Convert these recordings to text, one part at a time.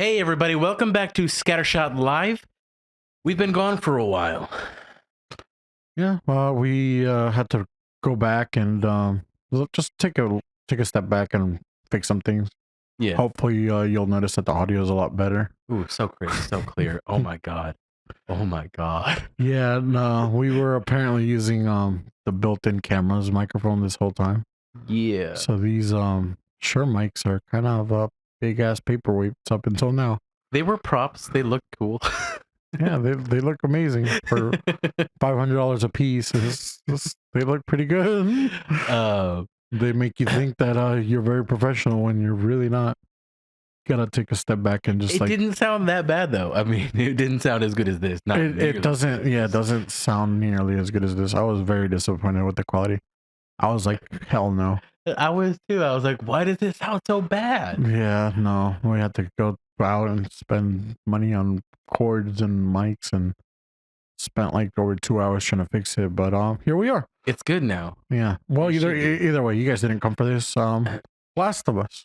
Hey everybody, welcome back to Scattershot Live. We've been gone for a while. Yeah, we had to go back and just take a step back and fix some things. Yeah. Hopefully, you'll notice that the audio is a lot better. Ooh, so crazy, so clear. Oh my god. Oh my god. Yeah, no, we were apparently using the built-in camera's microphone this whole time. Yeah. So these Shure mics are kind of big ass paperweights up until now. They were props. They looked cool. Yeah, they look amazing for $500 a piece. They look pretty good. They make you think that you're very professional when you're really not. Gotta take a step back and just it didn't sound that bad though. I mean, it didn't sound as good as this. Not it doesn't. Yeah, it doesn't sound nearly as good as this. I was very disappointed with the quality. I was like, hell no. I was too. I was like, why does this sound so bad? Yeah, no. We had to go out and spend money on cords and mics and spent like over 2 hours trying to fix it. But here we are. It's good now. Yeah. Well, either way, you guys didn't come for this. Last of Us.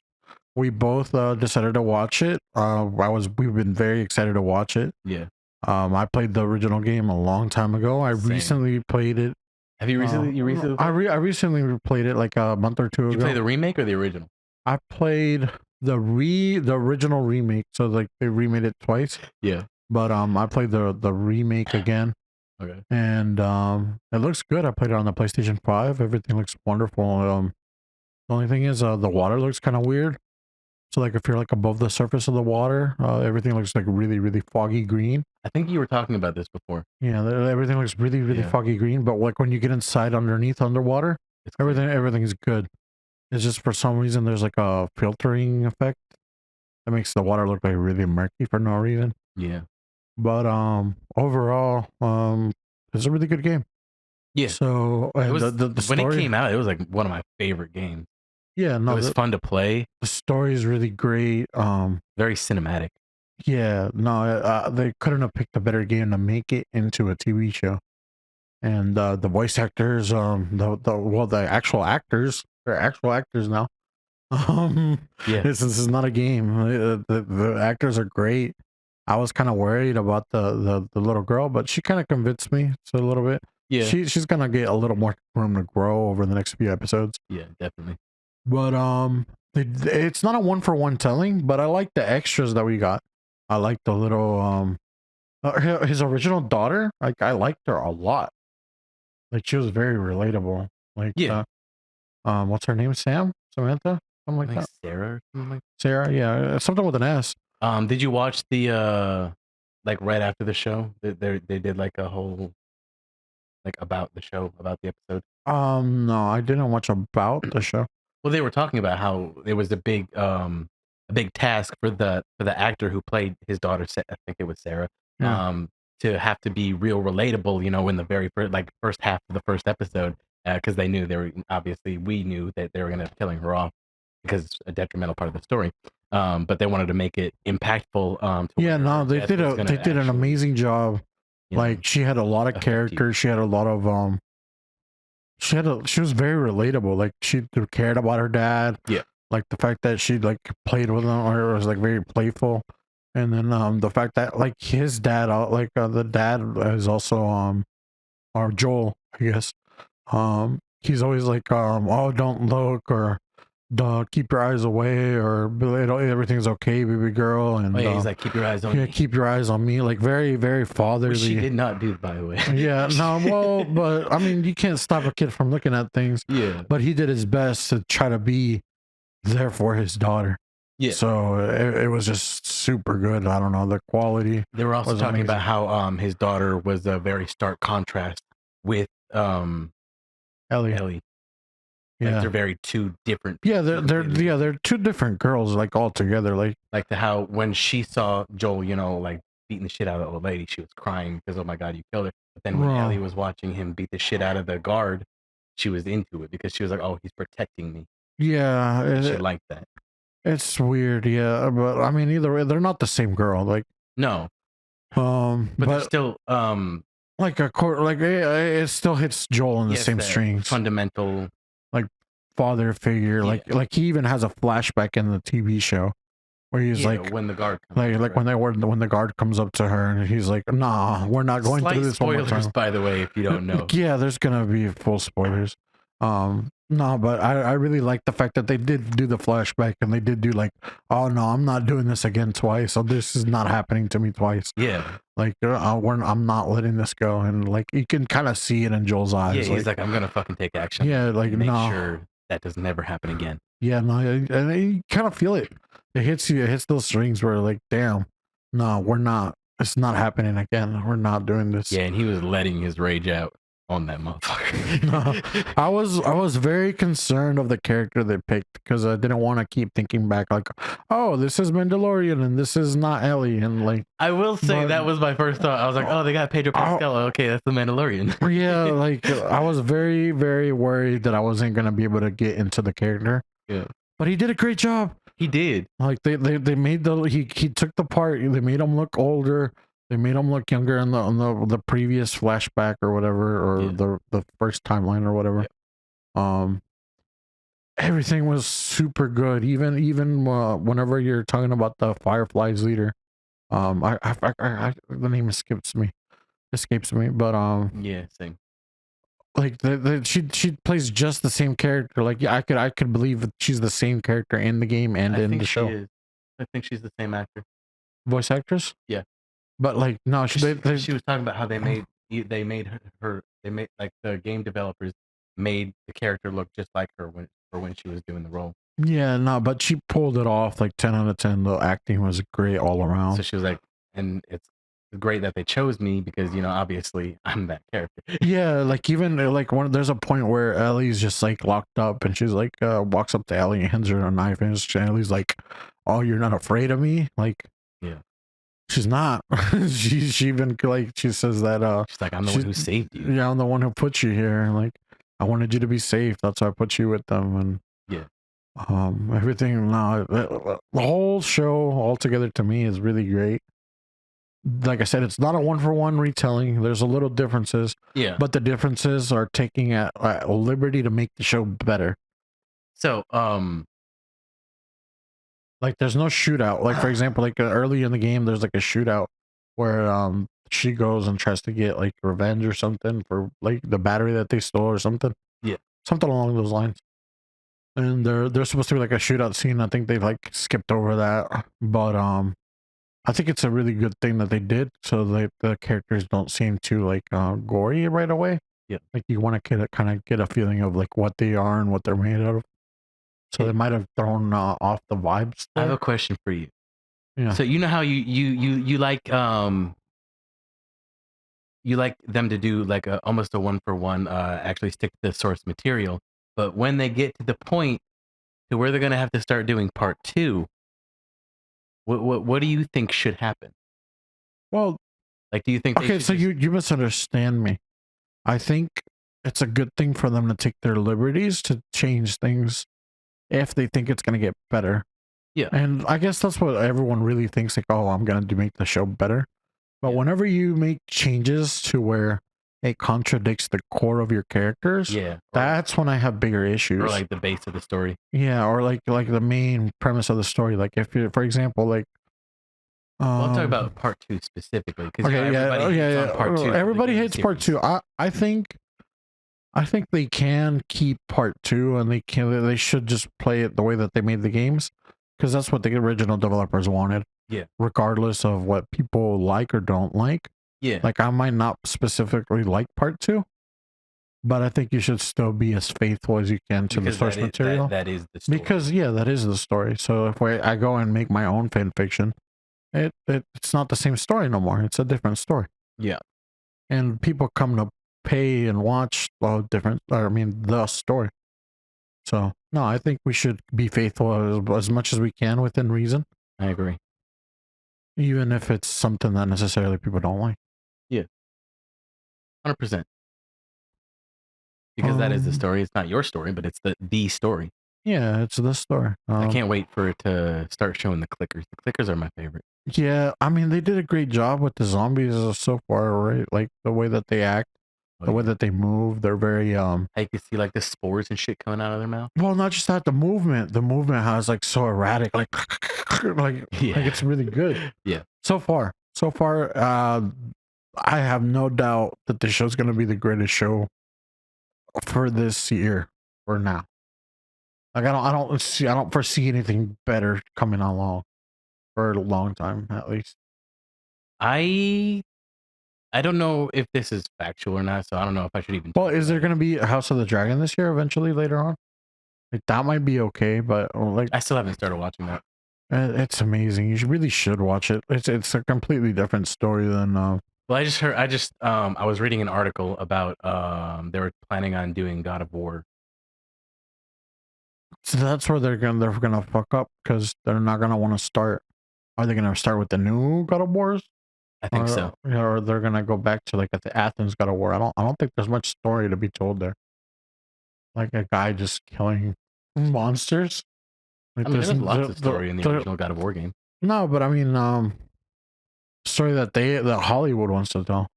We both decided to watch it. We've been very excited to watch it. Yeah. I played the original game a long time ago. I recently played it. Have you recently? I recently replayed it like a month or two ago. Did you play the remake or the original? I played the original remake. So like they remade it twice. Yeah. But I played the remake again. Okay. And it looks good. I played it on the PlayStation 5. Everything looks wonderful. The only thing is the water looks kind of weird. So like if you're like above the surface of the water, everything looks like really, really foggy green. I think you were talking about this before. Yeah, everything looks really, really foggy green. But like when you get inside underwater, everything's good. It's just for some reason there's like a filtering effect that makes the water look like really murky for no reason. Yeah. But overall, it's a really good game. Yeah. So it was, the story, when it came out, it was like one of my favorite games. Yeah, no, it was fun to play. The story is really great. Very cinematic. Yeah, no, they couldn't have picked a better game to make it into a TV show. And the voice actors, the actual actors, they're actual actors now. Yeah, this is not a game. The actors are great. I was kind of worried about the little girl, but she kind of convinced me a little bit. Yeah, she's gonna get a little more room to grow over the next few episodes. Yeah, definitely. But it's not a one-for-one telling, but I like the extras that we got. I like the little his original daughter. Like I liked her a lot. Like she was very relatable. Like what's her name? Samantha, something like that. Sarah, Sarah, yeah, something with an S. Did you watch the like right after the show? They did like a whole like about the show, about the episode. No, I didn't watch about the show. Well, they were talking about how it was a big task for the actor who played his daughter. I think it was Sarah. Yeah. To have to be real relatable, in the very first half of the first episode, because they knew we knew that they were going to be killing her off because it's a detrimental part of the story. But they wanted to make it impactful. They did an amazing job. Like she had a lot of characters. She had a lot of she was very relatable. Like she cared about her dad. Yeah. Like the fact that she like played with him or was like very playful. And then the fact that like his dad, the dad is also or Joel, I guess. He's always like oh, don't look, or keep your eyes away, or everything's okay, baby girl. And he's like, keep your eyes on me. Keep your eyes on me. Like very, very fatherly. Which she did not do, by the way. Yeah, no, well, but I mean, you can't stop a kid from looking at things. Yeah. But he did his best to try to be there for his daughter. Yeah. So it was just super good. I don't know, the quality. They were also talking about how his daughter was a very stark contrast with Ellie. Yeah, they're very two different. Yeah, they're two different girls, like all together. Like how when she saw Joel, like beating the shit out of the old lady, she was crying because, oh my god, you killed her. But then when Ellie was watching him beat the shit out of the guard, she was into it because she was like, oh, he's protecting me. Yeah, she liked that. It's weird, yeah, but I mean, either way, they're not the same girl. Like no, but they're still like it still hits Joel in the same strings. Fundamental like father figure. Like he even has a flashback in the TV show where he's Yeah, like, when the guard comes up, right? when the guard comes up to her and he's like, "Nah, we're not going Slight through this one more spoilers, time." by the way, if you don't know. Yeah, there's gonna be full spoilers. No, but I really like the fact that they did do the flashback and they did do like, oh no, I'm not doing this again twice. So this is not happening to me twice. Yeah. Like I'm not letting this go, and like you can kind of see it in Joel's Yeah, eyes. he's like, I'm gonna fucking take action. Yeah, like and make no, sure that does never happen again. yeah, no, and you kind of feel it. It hits you. It hits those strings where like, damn, no, we're not. It's not happening again. We're not doing this. Yeah, and he was letting his rage out on that motherfucker. I was very concerned of the character they picked because I didn't want to keep thinking back like, oh, this is Mandalorian and this is not Ellie, and like I will say that was my first thought. I was like, oh, they got Pedro Pascal. Okay, that's the Mandalorian. Yeah, like I was very, very worried that I wasn't gonna be able to get into the character. Yeah, but he did a great job. He did. Like they made he took the part. They made him look older. They made him look younger on the previous flashback or whatever, or the first timeline or whatever. Yeah. Everything was super good. Even whenever you're talking about the Fireflies leader, the name escapes me, but yeah, same. Like she plays just the same character. Like yeah, I could believe that she's the same character in the game and in the show. Is. I think she's the same actor, voice actress. Yeah, but like no, she was talking about how they made like the game developers made the character look just like her when she was doing the role. Yeah, no, but she pulled it off like 10 out of 10. The acting was great all around. So she was like, and it's great that they chose me because obviously I'm that character. Yeah, like even like there's a point where Ellie's just like locked up and she's like walks up to Ellie and hands her a knife and Ellie's like, oh, you're not afraid of me? Like, yeah, she's not. she even like she says that she's like, I'm the one who saved you. Yeah, I'm the one who put you here. Like I wanted you to be safe, that's why I put you with them. And yeah, everything now, the whole show altogether to me is really great. Like I said, it's not a one-for-one retelling. There's a little differences. Yeah, but the differences are taking at liberty to make the show better. So like there's no shootout. Like for example, like early in the game there's like a shootout where she goes and tries to get like revenge or something for like the battery that they stole or something. Yeah, something along those lines. And they're supposed to be like a shootout scene. I think they've like skipped over that, but I think it's a really good thing that they did, so that the characters don't seem too like gory right away. Yeah, like you want to kind of get a feeling of like what they are and what they're made out of. So they might have thrown off the vibes there. I have a question for you. Yeah. So you know how you like them to do like almost a one-for-one, actually stick to the source material, but when they get to the point to where they're gonna have to start doing part 2, what do you think should happen? Well, like, do you think? Okay, so you misunderstand me. I think it's a good thing for them to take their liberties to change things if they think it's going to get better. Yeah. And I guess that's what everyone really thinks, like, oh, I'm going to make the show better. But whenever you make changes to where it contradicts the core of your characters, that's when I have bigger issues. Or like the base of the story. Yeah, or like the main premise of the story. Like if you, for example, like well, I'm talking about part 2 specifically because everybody hates on part 2. Everybody hates part 2. I think they can keep part 2 and they should just play it the way that they made the games, because that's what the original developers wanted. Yeah. Regardless of what people like or don't like. Yeah. Like I might not specifically like part 2, but I think you should still be as faithful as you can to the source material. That is the story. Because that is the story. So if I go and make my own fan fiction, it's not the same story no more. It's a different story. Yeah. And people come to pay and watch the story. So no, I think we should be faithful as much as we can within reason. I agree. Even if it's something that necessarily people don't like. Yeah. 100%. Because that is the story. It's not your story, but it's the story. Yeah, it's the story. I can't wait for it to start showing the clickers. The clickers are my favorite. Yeah, I mean, they did a great job with the zombies so far, right? Like the way that they act. Oh, The way yeah. that they move, they're very How you can see like the spores and shit coming out of their mouth. well, not just that, the movement has like so erratic, like like Yeah. it's really good. Yeah. So far, I have no doubt that this show's gonna be the greatest show for this year or now. Like I don't foresee anything better coming along for a long time at least. I I don't know if this is factual or not, so I don't know if I should even Well, talk is there about it. gonna be a House of the Dragon this year eventually later on? Like that might be okay, but like I still haven't started watching that. it's amazing. Really should watch it. It's a completely different story than Well, I was reading an article about they were planning on doing God of War. so that's where they're gonna fuck up because they're not gonna want to start. Are they gonna start with the new God of Wars, I think so. or they're gonna go back to like at the Athens God of War? I don't think there's much story to be told there. Like a guy just killing monsters. Like I mean, there was lots of the story in the original God of War game. no, but I mean story that Hollywood wants to tell.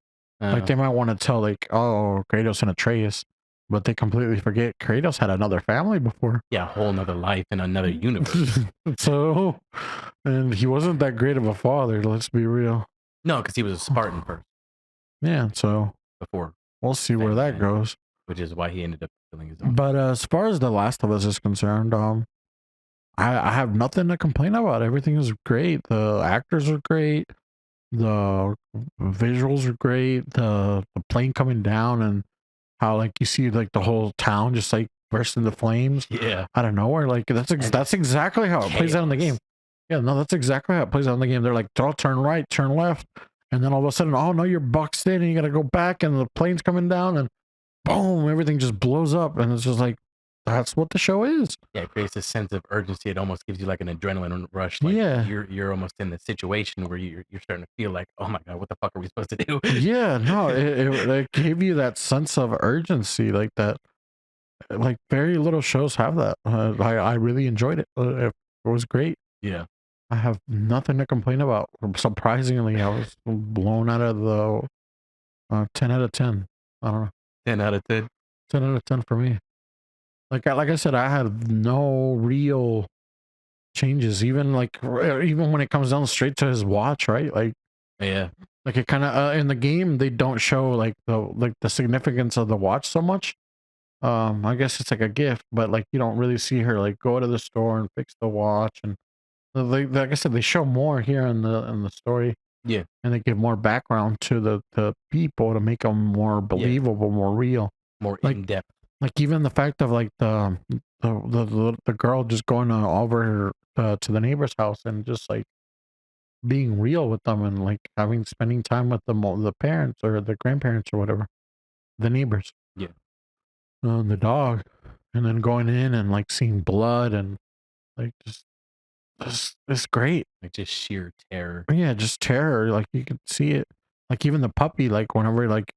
Like Uh, they might want to tell like, oh, Kratos and Atreus, but they completely forget Kratos had another family before. yeah, a whole nother life in another universe. So, and he wasn't that great of a father. Let's be real. No, because he was a Spartan first Yeah. So before, we'll see where that goes. which is why he ended up killing his own. But as far as The Last of Us is concerned, I have nothing to complain about. Everything is great. The actors are great. The visuals are great. The plane coming down and how like you see like the whole town just like burst into flames Yeah, out of nowhere. Like that's exactly how it plays out in the game. chaos. Yeah, no, that's exactly how it plays out in the game. They're like, oh, turn right, turn left, and then all of a sudden, oh no, you're boxed in, and you got to go back, and the plane's coming down, and boom, everything just blows up, and it's just like that's what the show is. Yeah, it creates a sense of urgency. It almost gives you like an adrenaline rush. Like Yeah, you're almost in the situation where you're starting to feel like, oh my god, what the fuck are we supposed to do? yeah, no, it gave you that sense of urgency, like that. Like very little shows have that. I really enjoyed it. It was great. Yeah, I have nothing to complain about. Surprisingly, I was blown out of the 10 out of 10. I don't know. 10 out of 10. 10 out of 10 for me. Like I said, I have no real changes. Even even when it comes down straight to his watch, right? Yeah, Like it kind of in the game they don't show the significance of the watch so much. I guess it's like a gift, but like you don't really see her like go to the store and fix the watch and like I said, they show more here in the story, yeah, and they give more background to the people to make them more yeah. believable, more real. More Like in depth. like even the fact of like the girl just going over to the neighbor's house and just like being real with them and like having spending time with the parents or the grandparents or whatever, the neighbors, Yeah, the dog, and then going in and like seeing blood and like just it's great. like just sheer terror. Yeah, just terror. Like you could see it. Like even the puppy, like whenever like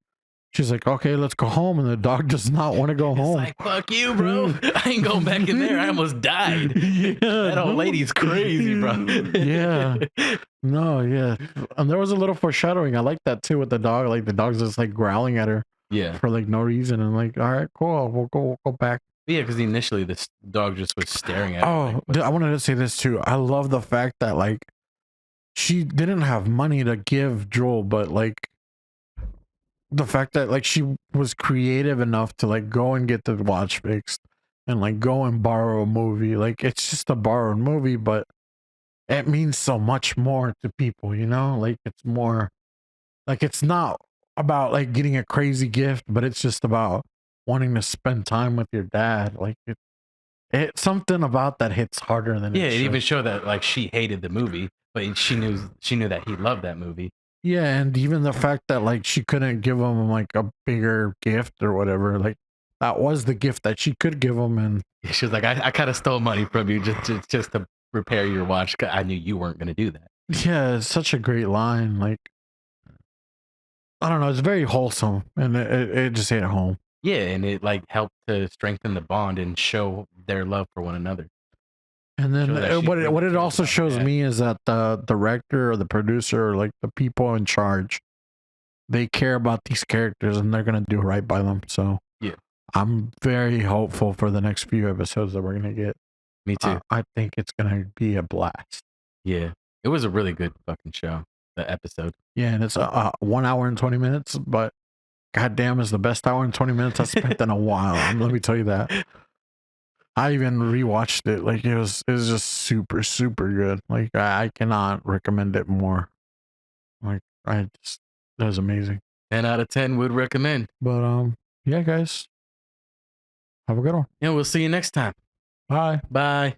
she's like, okay, let's go home, and the dog does not want to go It's home. like, fuck you, bro. I ain't going back in there. I almost died. Yeah, That old lady's crazy, bro. Yeah. No, yeah. And there was a little foreshadowing. I like that too with the dog. Like the dog's just like growling at her Yeah. for like no reason, and like, all right, cool, we'll go back. Yeah, because initially this dog just was staring at her. Oh, Like, what I wanted to say this too. I love the fact that like she didn't have money to give Joel, but like the fact that like she was creative enough to like go and get the watch fixed and like go and borrow a movie. Like it's just a borrowed movie, but it means so much more to people, you know? Like it's more like it's not about like getting a crazy gift, but it's just about wanting to spend time with your dad. Like it's something about that hits harder than yeah, it it should. even showed that like she hated the movie, but she knew that he loved that movie. Yeah, and even the fact that like she couldn't give him like a bigger gift or whatever, like that was the gift that she could give him, and She was like, I kind of stole money from you just to repair your watch. 'Cause I knew you weren't gonna do that. yeah, it's such a great line. Like I don't know, it's very wholesome, and it just hit home. Yeah, and it like helped to strengthen the bond and show their love for one another. And then Show that she really what it cares also about her shows dad. me is that the director or the producer or like the people in charge, they care about these characters and they're gonna do right by them. So Yeah. I'm very hopeful for the next few episodes that we're gonna get. Me too. I think it's gonna be a blast. Yeah. It was a really good fucking show. The episode. Yeah, and it's 1 hour and 20 minutes, but goddamn, is the best hour and 20 minutes I spent in a while. Let me tell you that. I even rewatched it. Like it was just super, super good. Like I cannot recommend it more. Like I just that was amazing. 10 out of 10 would recommend. But yeah, guys, have a good one. Yeah, we'll see you next time. Bye. Bye.